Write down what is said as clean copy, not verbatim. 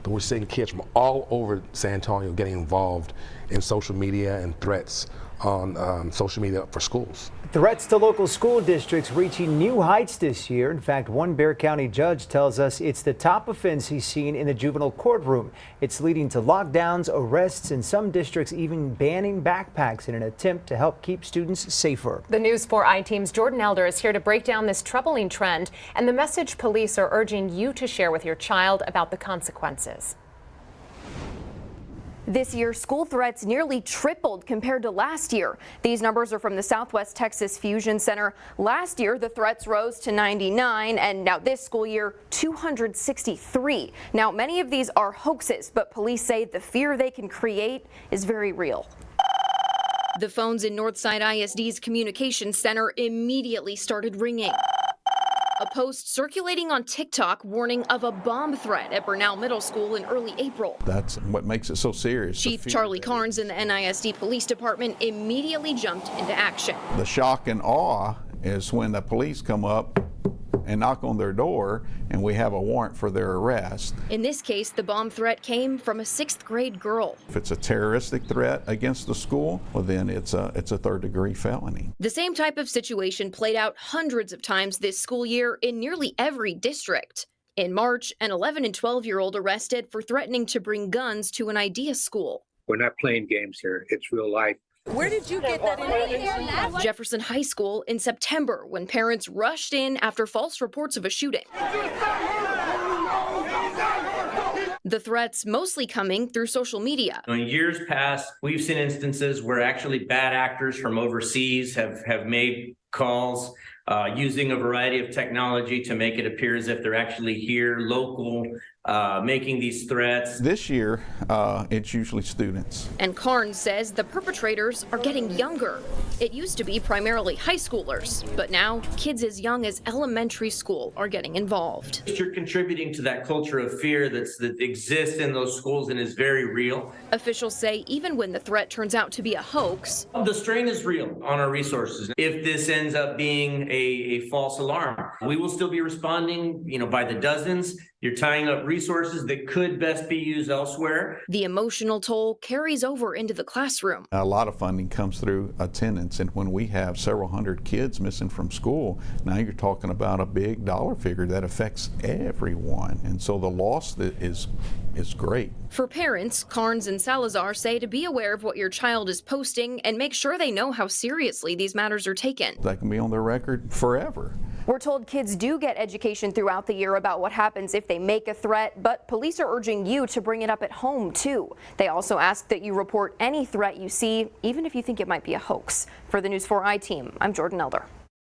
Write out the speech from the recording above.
But we're seeing kids from all over San Antonio getting involved in social media and threats on social media for schools. Threats to local school districts reaching new heights this year. In fact, one Bexar County judge tells us it's the top offense he's seen in the juvenile courtroom. It's leading to lockdowns, arrests, and some districts even banning backpacks in an attempt to help keep students safer. The News 4 I-Team's Jordan Elder is here to break down this troubling trend and the message police are urging you to share with your child about the consequences. This year, school threats nearly tripled compared to last year. These numbers are from the Southwest Texas Fusion Center. Last year, the threats rose to 99, and now this school year, 263. Now, many of these are hoaxes, but police say the fear they can create is very real. The phones in Northside ISD's communications center immediately started ringing. A post circulating on TikTok warning of a bomb threat at Bernal Middle School in early April. That's what makes it so serious. Chief Charlie Carnes in the NISD Police Department immediately jumped into action. The shock and awe is when the police come up and knock on their door and we have a warrant for their arrest. In this case, the bomb threat came from a 6th grade girl. If it's a terroristic threat against the school, well then it's a 3rd-degree felony. The same type of situation played out hundreds of times this school year in nearly every district. In March, an 11 and 12-year-old arrested for threatening to bring guns to an IDEA school. We're not playing games here. It's real life. Where did you get that information? Jefferson High School in September, when parents rushed in after false reports of a shooting. The threats mostly coming through social media. In years past, we've seen instances where actually bad actors from overseas have made calls using a variety of technology to make it appear as if they're actually here, local, making these threats. This year, it's usually students. And Carnes says the perpetrators are getting younger. It used to be primarily high schoolers, but now kids as young as elementary school are getting involved. You're contributing to that culture of fear that exists in those schools and is very real. Officials say even when the threat turns out to be a hoax, the strain is real on our resources. If this ends up being a false alarm, we will still be responding, by the dozens. You're tying up resources that could best be used elsewhere. The emotional toll carries over into the classroom. A lot of funding comes through attendance, and when we have several hundred kids missing from school, now you're talking about a big dollar figure that affects everyone, and so the loss is great. For parents, Carnes and Salazar say to be aware of what your child is posting and make sure they know how seriously these matters are taken. That can be on their record forever. We're told kids do get education throughout the year about what happens if they make a threat, but police are urging you to bring it up at home too. They also ask that you report any threat you see, even if you think it might be a hoax. For the News 4 I-Team, I'm Jordan Elder.